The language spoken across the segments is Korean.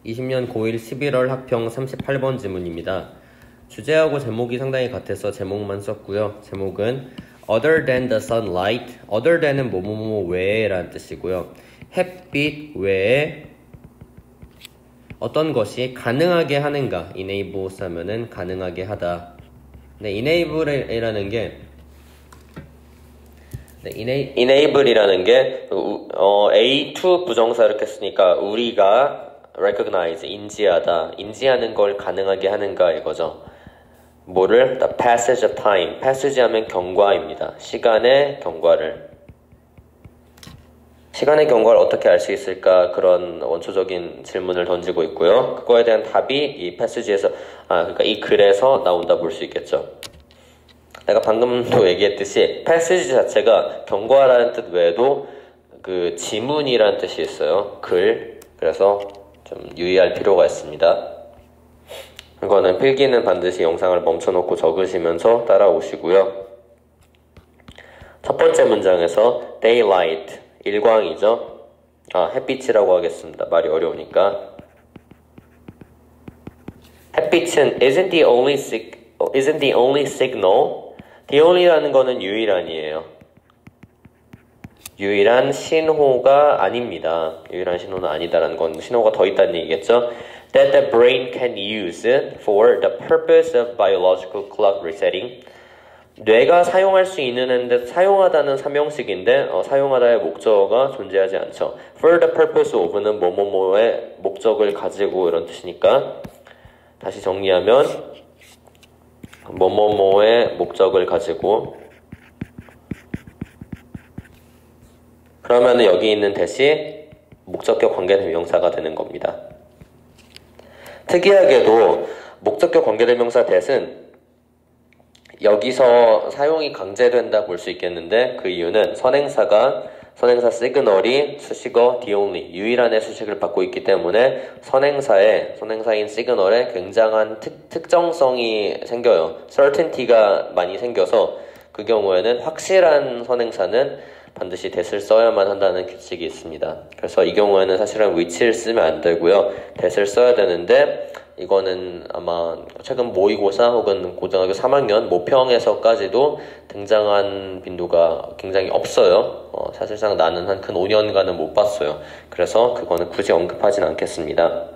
20년 고1 11월 학평 38번 지문입니다. 주제하고 제목이 상당히 같아서 제목만 썼고요. 제목은 other than the sunlight, other than은 뭐뭐뭐 외에 라는 뜻이고요. 햇빛 외에 어떤 것이 가능하게 하는가, enable 하면은 가능하게 하다. 네, enable이라는 게 enable이라는 게 A2 부정사 이렇게 쓰니까 우리가 recognize, 인지하다, 인지하는 걸 가능하게 하는가 이거죠. 뭐를? The passage of time. passage 하면 경과입니다. 시간의 경과를 어떻게 알 수 있을까? 그런 원초적인 질문을 던지고 있고요. 그거에 대한 답이 이 passage에서, 그러니까 이 글에서 나온다 볼 수 있겠죠. 내가 방금도 얘기했듯이 passage 자체가 경과라는 뜻 외에도 그 지문이라는 뜻이 있어요. 글. 그래서 좀 유의할 필요가 있습니다. 이거는 필기는 반드시 영상을 멈춰놓고 적으시면서 따라오시고요. 첫 번째 문장에서 daylight, 일광이죠. 햇빛이라고 하겠습니다. 말이 어려우니까. 햇빛은 isn't the only signal. the only라는 거는 유일한이에요. 유일한 신호가 아닙니다. 유일한 신호는 아니다라는 건 신호가 더 있다는 얘기겠죠. That the brain can use for the purpose of biological clock resetting. 뇌가 사용할 수 있는데 사용하다는 삼형식인데 사용하다의 목적어가 존재하지 않죠. For the purpose of는 뭐뭐뭐의 목적을 가지고 이런 뜻이니까 다시 정리하면 뭐뭐뭐의 목적을 가지고 그러면 여기 있는 대시 목적격 관계대명사가 되는 겁니다. 특이하게도 목적격 관계대명사 대신 여기서 사용이 강제된다 볼 수 있겠는데 그 이유는 선행사 시그널이 수식어 the only 유일한의 수식을 받고 있기 때문에 선행사인 시그널에 굉장한 특정성이 생겨요. certainty가 많이 생겨서 그 경우에는 확실한 선행사는 반드시 that을 써야만 한다는 규칙이 있습니다. 그래서 이 경우에는 사실은 which를 쓰면 안 되고요. that을 써야 되는데 이거는 아마 최근 모의고사 혹은 고등학교 3학년 모평에서까지도 등장한 빈도가 굉장히 없어요. 사실상 나는 한 근 5년간은 못 봤어요. 그래서 그거는 굳이 언급하진 않겠습니다.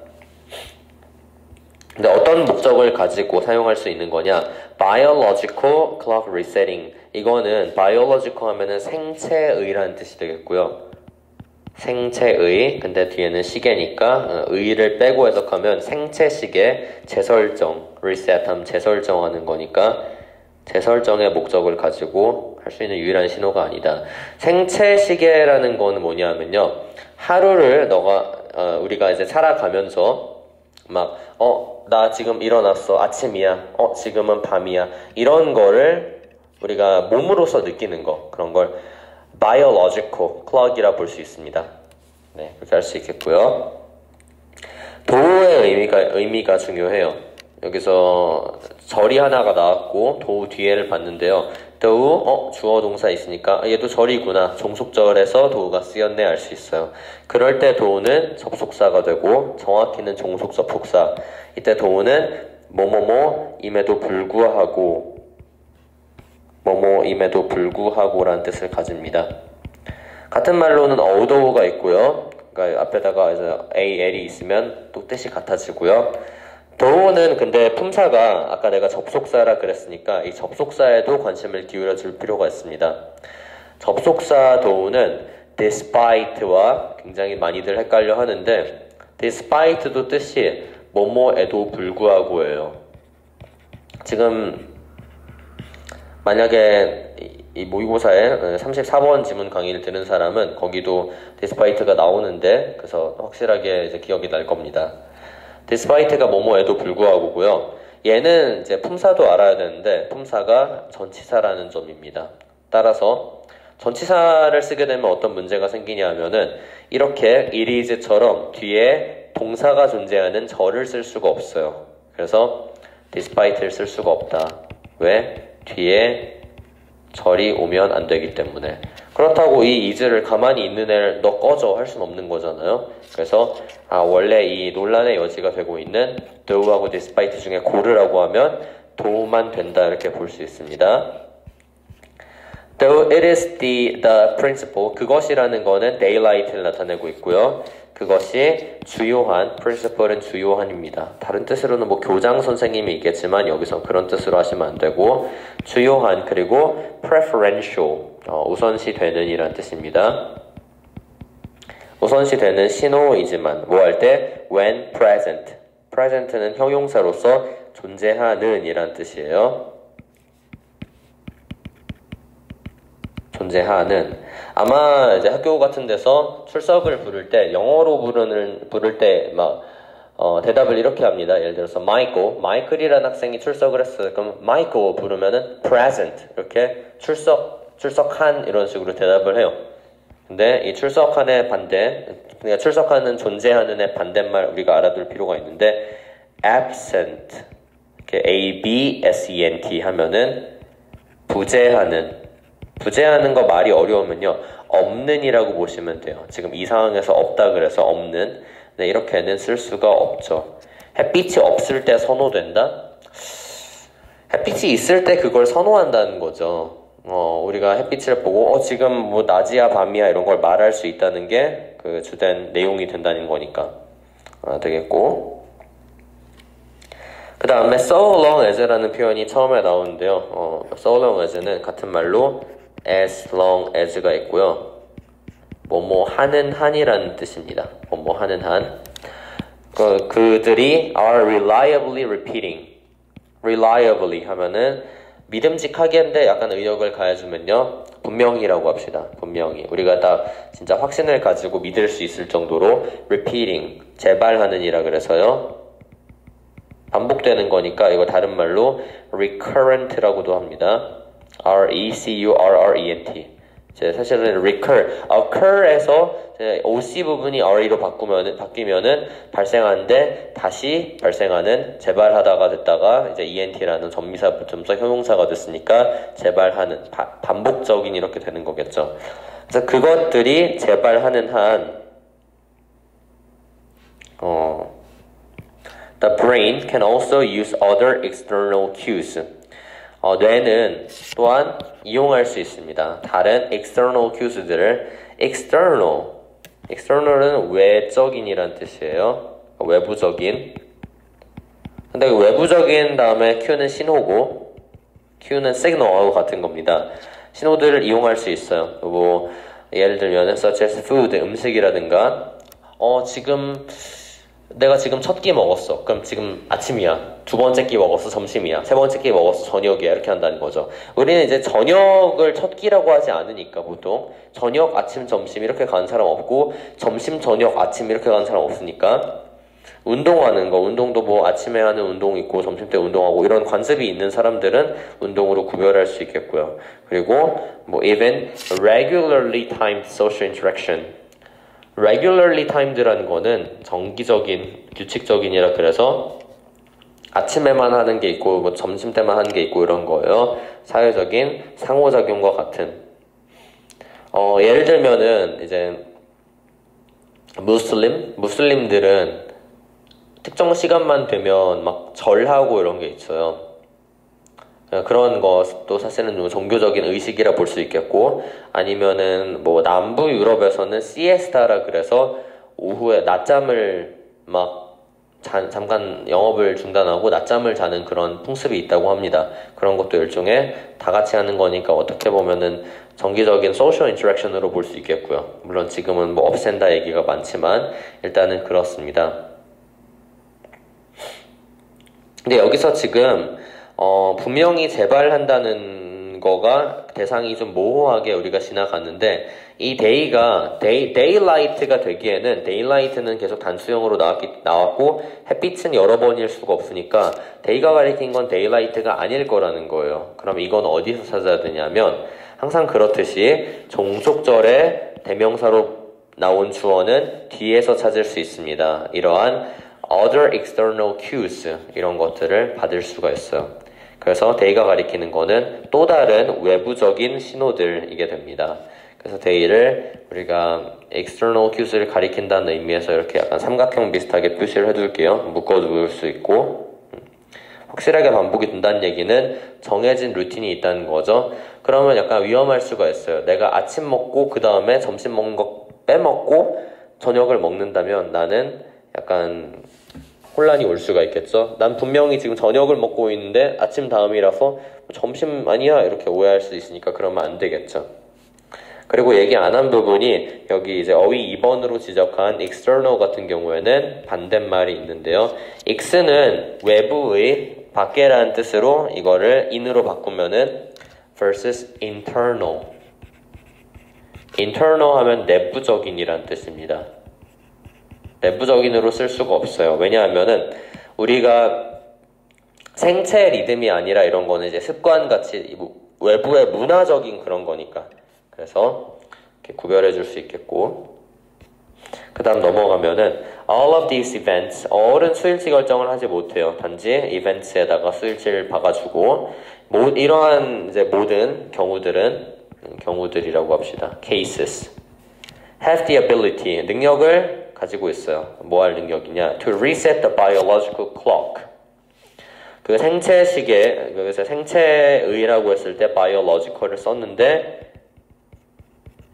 근데 어떤 목적을 가지고 사용할 수 있는 거냐? biological clock resetting. 이거는 biological 하면은 생체의라는 뜻이 되겠고요. 생체의, 근데 뒤에는 시계니까 의를 빼고 해석하면 생체시계 재설정, reset 하면 재설정하는 거니까 재설정의 목적을 가지고 할 수 있는 유일한 신호가 아니다. 생체시계라는 거는 뭐냐면요. 하루를 우리가 이제 살아가면서 나 지금 일어났어. 아침이야. 지금은 밤이야. 이런 거를 우리가 몸으로서 느끼는 거. 그런 걸 biological clock이라 볼 수 있습니다. 네, 그렇게 할 수 있겠고요. 도우의 의미가 중요해요. 여기서 절이 하나가 나왔고 도우 뒤에를 봤는데요. 도우, 주어 동사 있으니까 얘도 절이구나. 종속절에서 도우가 쓰였네 알 수 있어요. 그럴 때 도우는 접속사가 되고 정확히는 종속접속사. 이때 도우는 뭐뭐뭐임에도 불구하고 라는 뜻을 가집니다. 같은 말로는 although가 있고요. 그러니까 앞에다가 이제 AL이 있으면 또 뜻이 같아지고요. though는 근데 품사가 아까 내가 접속사라 그랬으니까 이 접속사에도 관심을 기울여 줄 필요가 있습니다. 접속사 thogh는 despite와 굉장히 많이들 헷갈려 하는데 despite도 뜻이 뭐뭐에도 불구하고예요. 지금 만약에 이 모의고사에 34번 지문 강의를 들은 사람은 거기도 despite가 나오는데 그래서 확실하게 이제 기억이 날 겁니다. despite가 뭐뭐에도 불구하고고요. 얘는 이제 품사도 알아야 되는데 품사가 전치사라는 점입니다. 따라서 전치사를 쓰게 되면 어떤 문제가 생기냐 하면은 이렇게 it is처럼 뒤에 동사가 존재하는 절을 쓸 수가 없어요. 그래서 despite를 쓸 수가 없다. 왜? 뒤에 절이 오면 안 되기 때문에. 그렇다고 이 is를 가만히 있는 애를 너 꺼져 할 수는 없는 거잖아요. 그래서 원래 이 논란의 여지가 되고 있는 thought하고 despite 중에 고르라고 하면 do만 된다 이렇게 볼 수 있습니다. Though it is the principle, 그것이라는 거는 daylight를 나타내고 있고요. 그것이 주요한, principle은 주요한입니다. 다른 뜻으로는 뭐 교장 선생님이 있겠지만 여기서 그런 뜻으로 하시면 안 되고 주요한 그리고 preferential, 우선시 되는 이란 뜻입니다. 우선시 되는 신호이지만 뭐 할 때 when present, present는 형용사로서 존재하는 이란 뜻이에요. 존재하는. 아마 이제 학교 같은 데서 출석을 부를 때 영어로 부를 때 막 대답을 이렇게 합니다. 예를 들어서 마이클이라는 학생이 출석을 했어요. 그럼 마이클 부르면은 present 이렇게 출석한 이런 식으로 대답을 해요. 근데 이 출석한의 반대, 그러니까 출석하는 존재하는의 반대말 우리가 알아둘 필요가 있는데 absent 이렇게 absent 하면은 부재하는 거 말이 어려우면요 없는이라고 보시면 돼요. 지금 이 상황에서 없다 그래서 없는. 네, 이렇게는 쓸 수가 없죠. 햇빛이 없을 때 선호된다? 햇빛이 있을 때 그걸 선호한다는 거죠. 우리가 햇빛을 보고 지금 뭐 낮이야 밤이야 이런 걸 말할 수 있다는 게 그 주된 내용이 된다는 거니까 되겠고. 그 다음에 so long as라는 표현이 처음에 나오는데요. so long as는 같은 말로 as long as가 있고요. 뭐뭐 하는 한이라는 뜻입니다. 뭐뭐 하는 한. 그들이 are reliably repeating. reliably 하면은 믿음직하게인데 약간 의역을 가해주면요. 분명히라고 합시다. 분명히. 우리가 딱 진짜 확신을 가지고 믿을 수 있을 정도로 repeating. 재발하는 이라 그래서요. 반복되는 거니까 이거 다른 말로 recurrent라고도 합니다. recurrent. 사실은 occur에서 OC 부분이 RE로 바뀌면은 발생하는데 다시 발생하는 재발하다가 됐다가 이제 ENT라는 전미사 붙으면서 형용사가 됐으니까 재발하는 반복적인 이렇게 되는 거겠죠. 그래서 그것들이 재발하는 한 The brain can also use other external cues. 뇌는 또한 이용할 수 있습니다. 다른 external cues들을 external은 외적인이란 뜻이에요. 외부적인. 근데 외부적인 다음에 cue는 신호고 cue는 signal하고 같은 겁니다. 신호들을 이용할 수 있어요. 뭐 예를 들면 such as food, 음식이라든가 내가 지금 첫 끼 먹었어. 그럼 지금 아침이야. 두 번째 끼 먹었어. 점심이야. 세 번째 끼 먹었어. 저녁이야. 이렇게 한다는 거죠. 우리는 이제 저녁을 첫 끼라고 하지 않으니까 보통 저녁, 아침, 점심 이렇게 가는 사람 없고 점심, 저녁, 아침 이렇게 가는 사람 없으니까 운동하는 거, 운동도 뭐 아침에 하는 운동 있고 점심 때 운동하고 이런 관습이 있는 사람들은 운동으로 구별할 수 있겠고요. 그리고 뭐 even regularly timed social interaction. regularly timed라는 거는 정기적인, 규칙적인이라 그래서 아침에만 하는 게 있고 뭐 점심 때만 하는 게 있고 이런 거예요. 사회적인 상호작용과 같은. 예를 들면은 이제 무슬림들은 특정 시간만 되면 막 절하고 이런 게 있어요. 그런 것도 사실은 좀 종교적인 의식이라 볼 수 있겠고, 아니면은 뭐 남부 유럽에서는 시에스타라 그래서 오후에 낮잠을 막 잠깐 영업을 중단하고 낮잠을 자는 그런 풍습이 있다고 합니다. 그런 것도 일종의 다 같이 하는 거니까 어떻게 보면은 정기적인 소셜 인터랙션으로 볼 수 있겠고요. 물론 지금은 뭐 업센다 얘기가 많지만 일단은 그렇습니다. 근데 여기서 지금 분명히 재발한다는 거가 대상이 좀 모호하게 우리가 지나갔는데 이 daylight가 되기에는 daylight는 계속 단수형으로 나왔고 햇빛은 여러 번일 수가 없으니까 day가 가리킨 건 daylight가 아닐 거라는 거예요. 그럼 이건 어디서 찾아야 되냐면 항상 그렇듯이 종속절의 대명사로 나온 주어는 뒤에서 찾을 수 있습니다. 이러한 other external cues 이런 것들을 받을 수가 있어요. 그래서 day가 가리키는 거는 또 다른 외부적인 신호들이게 됩니다. 그래서 day를 우리가 external cues를 가리킨다는 의미에서 이렇게 약간 삼각형 비슷하게 표시를 해둘게요. 묶어둘 수 있고. 확실하게 반복이 된다는 얘기는 정해진 루틴이 있다는 거죠. 그러면 약간 위험할 수가 있어요. 내가 아침 먹고 그 다음에 점심 먹는 거 빼먹고 저녁을 먹는다면 나는 약간 혼란이 올 수가 있겠죠. 난 분명히 지금 저녁을 먹고 있는데 아침 다음이라서 점심 아니야 이렇게 오해할 수 있으니까 그러면 안 되겠죠. 그리고 얘기 안 한 부분이 여기 이제 어휘 2번으로 지적한 external 같은 경우에는 반대말이 있는데요. x는 외부의 밖에라는 뜻으로 이거를 in으로 바꾸면은 versus internal. internal 하면 내부적인이란 뜻입니다. 내부적인으로 쓸 수가 없어요. 왜냐하면은 우리가 생체 리듬이 아니라 이런 거는 이제 습관같이 외부의 문화적인 그런 거니까. 그래서 이렇게 구별해 줄 수 있겠고. 그 다음 넘어가면은 all of these events, all은 수일치 결정을 하지 못해요. 단지 events에다가 수일치를 박아주고 이러한 이제 모든 경우들이라고 합시다. cases have the ability, 능력을 가지고 있어요. 뭐 할 능력이냐? to reset the biological clock. 그 생체 시계, 그래서 생체의라고 했을 때 biological을 썼는데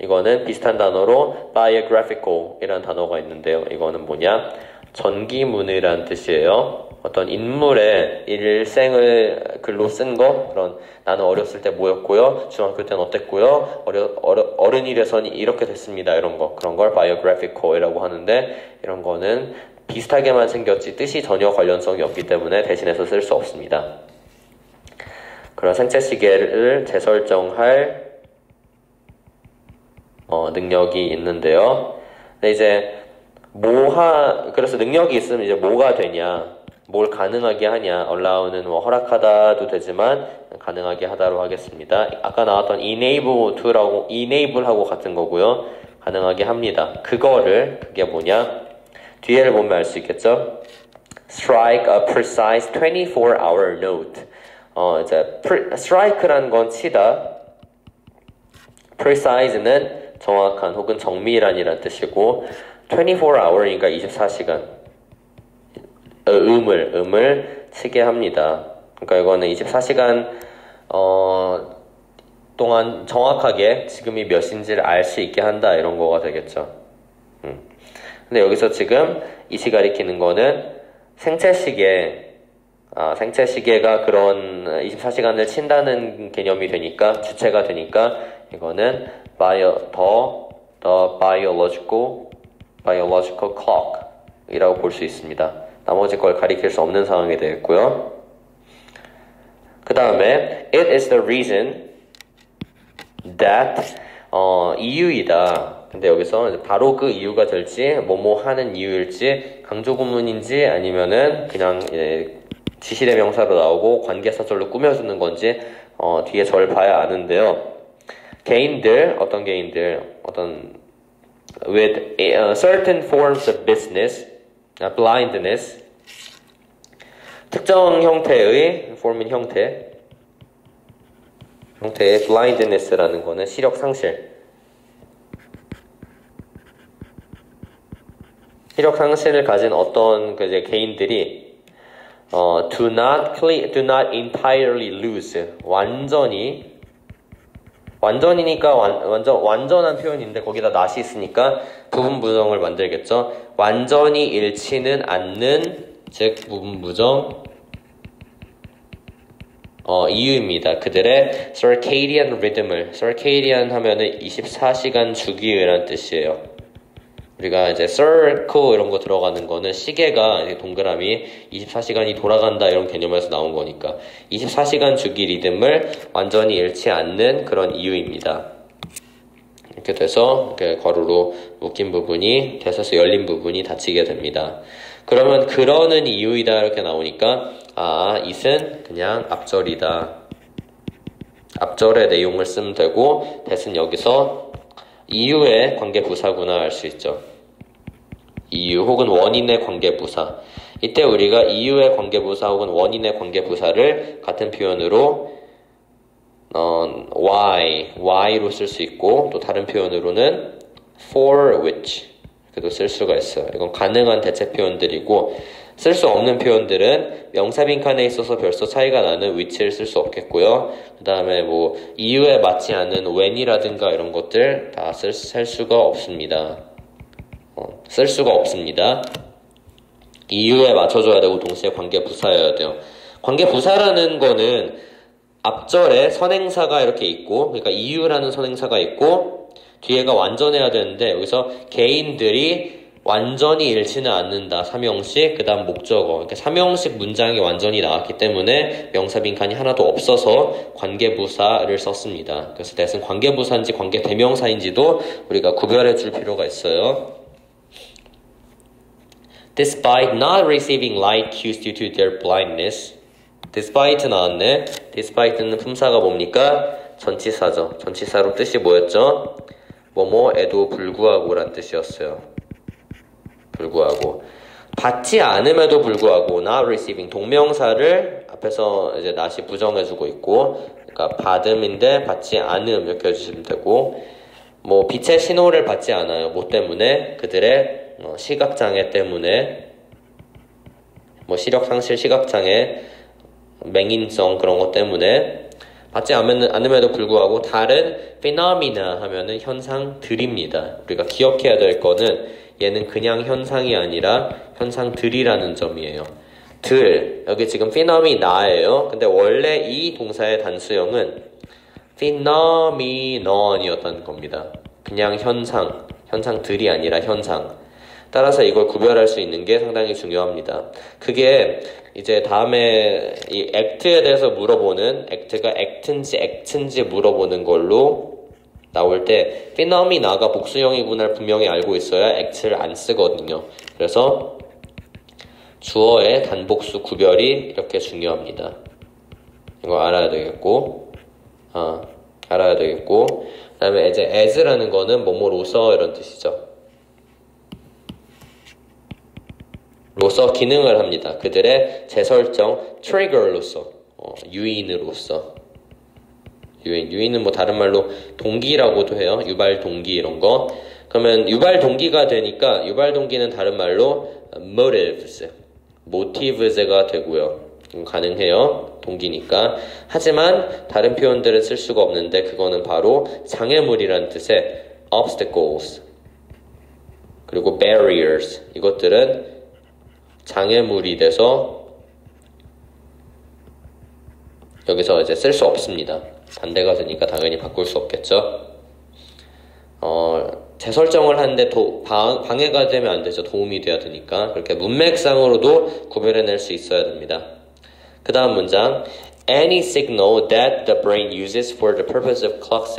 이거는 비슷한 단어로 biographical 이라는 단어가 있는데요. 이거는 뭐냐? 전기문이라는 뜻이에요. 어떤 인물의 일생을 글로 쓴 거, 그런 나는 어렸을 때 뭐였고요, 중학교 때는 어땠고요, 어른이 돼서는 이렇게 됐습니다. 이런 거, 그런 걸 biographical이라고 하는데 이런 거는 비슷하게만 생겼지 뜻이 전혀 관련성이 없기 때문에 대신해서 쓸 수 없습니다. 그런 생체 시계를 재설정할 능력이 있는데요. 근데 이제 그래서 능력이 있으면 이제 뭐가 되냐, 뭘 가능하게 하냐, allow는 뭐 허락하다도 되지만 가능하게 하다로 하겠습니다. 아까 나왔던 enable to라고 enable하고 같은 거고요. 가능하게 합니다. 그게 뭐냐? 뒤에를 보면 알 수 있겠죠? strike a precise 24-hour note. 이제 strike라는 건 치다. precise는 정확한 혹은 정밀한이라는 뜻이고 24hour이니까 24시간 음을 치게 합니다. 그러니까 이거는 24시간 동안 정확하게 지금이 몇인지를 알 수 있게 한다 이런 거가 되겠죠. 근데 여기서 지금 이시 가리키는 거는 생체시계가 그런 24시간을 친다는 개념이 되니까 주체가 되니까 이거는 the biological clock 이라고 볼 수 있습니다. 나머지 걸 가리킬 수 없는 상황이 되겠고요. 그 다음에 it is the reason that 이유이다. 근데 여기서 바로 그 이유가 될지 뭐뭐 하는 이유일지 강조구문인지 아니면은 그냥 지시대명사로 나오고 관계사절로 꾸며주는 건지 뒤에 절 봐야 아는데요. 어떤 개인들 with certain forms of business, blindness, 특정 형태의 form인 형태의 blindness라는 거는 시력 상실을 가진 어떤 개인들이 do not entirely lose, 완전이니까 완전한 표현인데 거기다 not이 있으니까 부분 부정을 만들겠죠. 완전히 잃지는 않는, 즉 부분 부정 이유입니다. 그들의 circadian rhythm을, circadian 하면은 24시간 주기라는 뜻이에요. 우리가 이제 circle 이런 거 들어가는 거는 시계가 동그라미 24시간이 돌아간다 이런 개념에서 나온 거니까 24시간 주기 리듬을 완전히 잃지 않는 그런 이유입니다. 이렇게 돼서 이렇게 괄호로 묶인 부분이 대서서 열린 부분이 닫히게 됩니다. 그러면 그러는 이유이다 이렇게 나오니까 it은 그냥 앞절이다. 앞절의 내용을 쓰면 되고 that은 여기서 이유의 관계부사구나 알 수 있죠. 이유 혹은 원인의 관계부사. 이때 우리가 이유의 관계부사 혹은 원인의 관계부사를 같은 표현으로 why로 쓸 수 있고 또 다른 표현으로는 for which 이렇게도 쓸 수가 있어요. 이건 가능한 대체 표현들이고 쓸 수 없는 표현들은 명사 빈칸에 있어서 별서 차이가 나는 which를 쓸 수 없겠고요. 그 다음에 뭐 이유에 맞지 않는 when이라든가 이런 것들 다 쓸 수가 없습니다. 쓸 수가 없습니다. 이유에 맞춰줘야 되고 동시에 관계 부사여야 돼요. 관계 부사라는 거는 앞절에 선행사가 이렇게 있고, 그러니까 이유라는 선행사가 있고, 뒤에가 완전해야 되는데, 여기서 개인들이 완전히 잃지는 않는다. 삼형식, 그 다음 목적어. 그러니까 삼형식 문장이 완전히 나왔기 때문에 명사 빈칸이 하나도 없어서 관계부사를 썼습니다. 그래서 대신 관계부사인지 관계대명사인지도 우리가 구별해 줄 필요가 있어요. Despite not receiving light cues due to their blindness. Despite 나왔네. Despite는 품사가 뭡니까? 전치사죠. 전치사로 뜻이 뭐였죠? 뭐뭐에도 불구하고 란 뜻이었어요. 불구하고. 받지 않음에도 불구하고 not receiving 동명사를 앞에서 이제 not이 부정해주고 있고, 그러니까 받음인데 받지 않음 이렇게 해주시면 되고, 뭐 빛의 신호를 받지 않아요. 뭐 때문에? 그들의 시각장애 때문에, 뭐 시력상실 시각장애, 맹인성 그런 것 때문에 받지 않음에도 불구하고 다른 phenomena 하면은 현상들입니다. 우리가 기억해야 될 거는 얘는 그냥 현상이 아니라 현상들이라는 점이에요. 들, 여기 지금 phenomena예요. 근데 원래 이 동사의 단수형은 phenomenon이었다는 겁니다. 그냥 현상들이 아니라 현상. 따라서 이걸 구별할 수 있는 게 상당히 중요합니다. 그게 이제 다음에 이 act에 대해서 물어보는, act가 act인지 물어보는 걸로 나올 때 phenomena가 복수형이구나를 분명히 알고 있어야 act를 안 쓰거든요. 그래서 주어의 단복수 구별이 이렇게 중요합니다. 이거 알아야 되겠고, 그 다음에 이제 as라는 거는 뭐뭐로서 이런 뜻이죠. 로서 기능을 합니다. 그들의 재설정 트리거로서, 유인으로서. 유인은 뭐 다른 말로 동기라고도 해요. 유발 동기 이런 거. 그러면 유발 동기가 되니까 유발 동기는 다른 말로 motives가 되고요. 가능해요. 동기니까. 하지만 다른 표현들은 쓸 수가 없는데 그거는 바로 장애물이라는 뜻의 obstacles 그리고 barriers 이것들은 장애물이 돼서 여기서 이제 쓸 수 없습니다. 반대가 되니까 당연히 바꿀 수 없겠죠. 재설정을 하는데 방해가 되면 안 되죠. 도움이 돼야 되니까. 그렇게 문맥상으로도 구별해낼 수 있어야 됩니다. 그 다음 문장 Any signal that the brain uses for the purpose of clock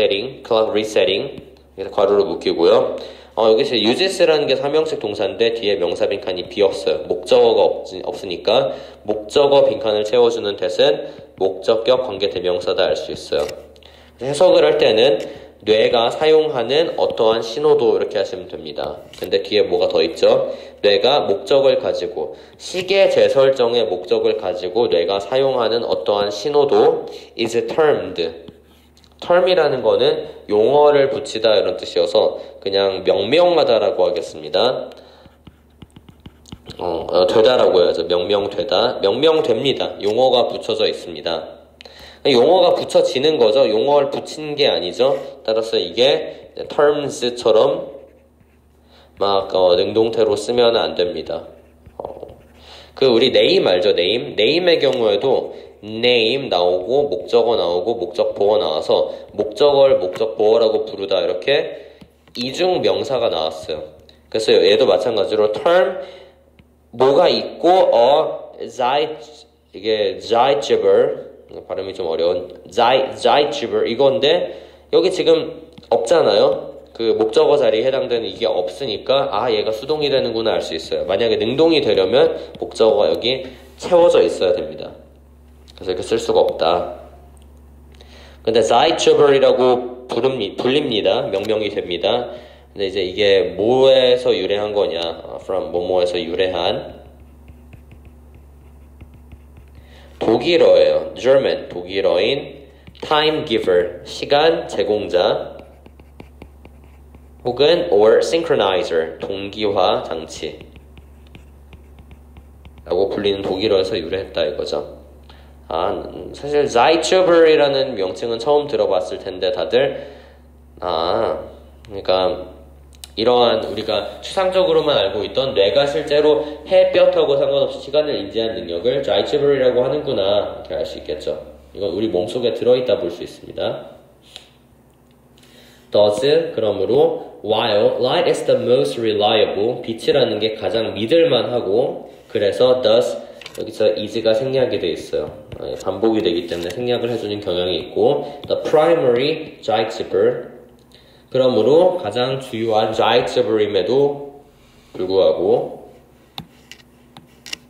resetting 그래서 괄호로 묶이고요. 여기서 uges라는 게 삼형식 동사인데 뒤에 명사 빈칸이 비었어요. 목적어가 없으니까 목적어 빈칸을 채워주는 대신 목적격 관계 대명사다 알 수 있어요. 해석을 할 때는 뇌가 사용하는 어떠한 신호도 이렇게 하시면 됩니다. 근데 뒤에 뭐가 더 있죠? 뇌가 목적을 가지고 시계 재설정의 목적을 가지고 뇌가 사용하는 어떠한 신호도 is termed term이라는 거는 용어를 붙이다 이런 뜻이어서 그냥 명명하다라고 하겠습니다. 되다라고 해야죠. 명명되다. 명명됩니다. 용어가 붙여져 있습니다. 용어가 붙여지는 거죠. 용어를 붙인 게 아니죠. 따라서 이게 terms처럼 막 능동태로 쓰면 안 됩니다. 우리 name 알죠? name의 경우에도 name 나오고 목적어 나오고 목적보어 나와서 목적어를 목적보어라고 부르다 이렇게 이중 명사가 나왔어요. 그래서 얘도 마찬가지로 term 뭐가 있고 이게 Zeitgeber 발음이 좀 어려운 Zeitgeber 이건데 여기 지금 없잖아요. 그 목적어 자리에 해당되는 이게 없으니까 얘가 수동이 되는구나 알 수 있어요. 만약에 능동이 되려면 목적어가 여기 채워져 있어야 됩니다. 그래서 이렇게 쓸 수가 없다. 근데 Zeitgeber이라고 불립니다. 명명이 됩니다. 근데 이제 이게 뭐에서 유래한 거냐? from 뭐뭐에서 유래한 독일어예요. German 독일어인 time giver, 시간 제공자, 혹은 or synchronizer, 동기화 장치 라고 불리는 독일어에서 유래했다 이거죠. 사실 Zeitgeber이라는 명칭은 처음 들어봤을 텐데 다들 그러니까 이러한 우리가 추상적으로만 알고 있던 뇌가 실제로 햇볕하고 상관없이 시간을 인지하는 능력을 Zeitgeber이라고 하는구나 이렇게 알 수 있겠죠. 이건 우리 몸속에 들어있다 볼 수 있습니다. Does 그러므로 while light is the most reliable 빛이라는 게 가장 믿을만하고 그래서 does 여기서 is가 생략이 돼 있어요. 반복이 되기 때문에 생략을 해주는 경향이 있고 the primary Zeitgeber 그러므로 가장 주요한 Zeitgeber임에도 불구하고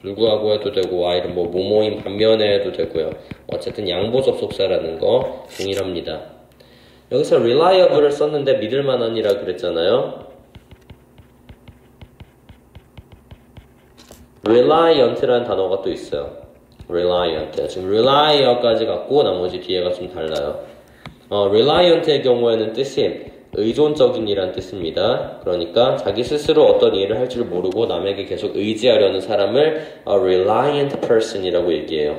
해도 되고 while은 뭐뭐인 반면에 해도 되고요. 어쨌든 양보 접속사라는 거 동일합니다. 여기서 reliable을 썼는데 믿을만한이라 그랬잖아요. reliant라는 단어가 또 있어요. reliant. 지금 reliable까지 갖고 나머지 뒤에가 좀 달라요. reliant의 경우에는 뜻이 의존적인이란 뜻입니다. 그러니까 자기 스스로 어떤 일을 할 줄 모르고 남에게 계속 의지하려는 사람을 a reliant person이라고 얘기해요.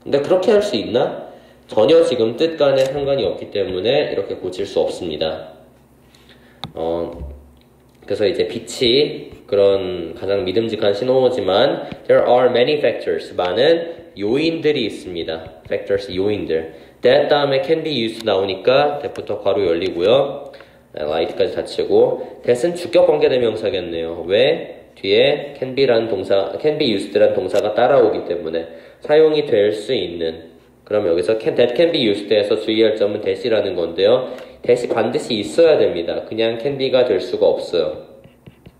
근데 그렇게 할 수 있나? 전혀 지금 뜻 간에 상관이 없기 때문에 이렇게 고칠 수 없습니다. 그래서 이제 빛이 그런 가장 믿음직한 신호지만 there are many factors 많은 요인들이 있습니다. factors 요인들 that 다음에 can be used 나오니까 that부터 괄호 열리고요. light까지 닫히고 that은 주격 관계대명사겠네요. 왜? 뒤에 can be라는 동사 can be used라는 동사가 따라오기 때문에 사용이 될 수 있는 그럼 여기서 that can be used에서 주의할 점은 that이라는 건데요. that이 반드시 있어야 됩니다. 그냥 can be가 될 수가 없어요.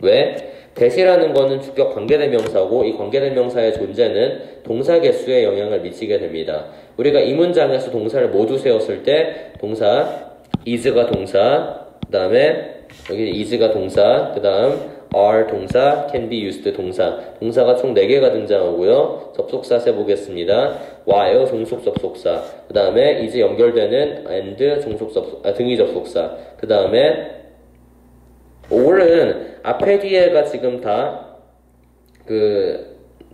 왜? that이라는 거는 주격 관계대명사고 이 관계대명사의 존재는 동사 개수에 영향을 미치게 됩니다. 우리가 이 문장에서 동사를 모두 세웠을 때 동사 is가 동사 그 다음에 여기 is가 동사 그 다음 are 동사, can be used 동사가 총 4개가 등장하고요. 접속사 세보겠습니다. while 종속 접속사 그 다음에 is 연결되는 and 등위 접속사 그 다음에 all은 앞에 뒤에가 지금 다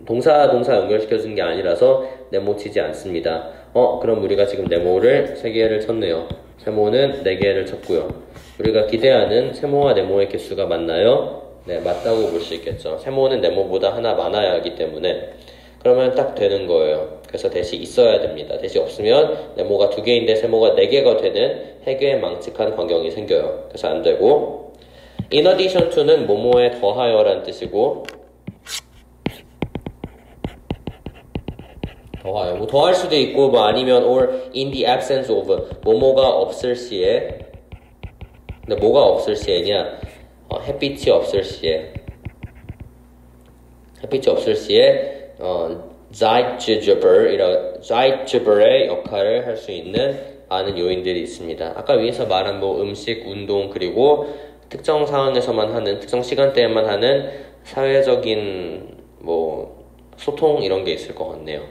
동사 연결시켜준 게 아니라서 네모 치지 않습니다. 그럼 우리가 지금 네모를 3개를 쳤네요. 세모는 4개를 쳤고요. 우리가 기대하는 세모와 네모의 개수가 맞나요? 네, 맞다고 볼 수 있겠죠. 세모는 네모보다 하나 많아야 하기 때문에 그러면 딱 되는 거예요. 그래서 that이 있어야 됩니다. that이 없으면 네모가 2개인데 세모가 4개가 되는 해괴에 망측한 광경이 생겨요. 그래서 안 되고 in addition to는 뭐뭐에 더하여라는 뜻이고 더하여 뭐 더할 수도 있고 뭐 아니면 or in the absence of 뭐뭐가 없을 시에 근데 뭐가 없을 시에냐 햇빛이 없을 시에 Zeitgeber의 역할을 할 수 있는 많은 요인들이 있습니다. 아까 위에서 말한 뭐 음식, 운동 그리고 특정 상황에서만 하는 특정 시간대에만 하는 사회적인 뭐 소통 이런 게 있을 것 같네요.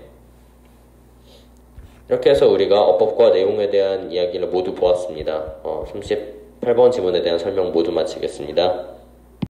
이렇게 해서 우리가 어법과 내용에 대한 이야기를 모두 보았습니다. 38번 지문에 대한 설명 모두 마치겠습니다.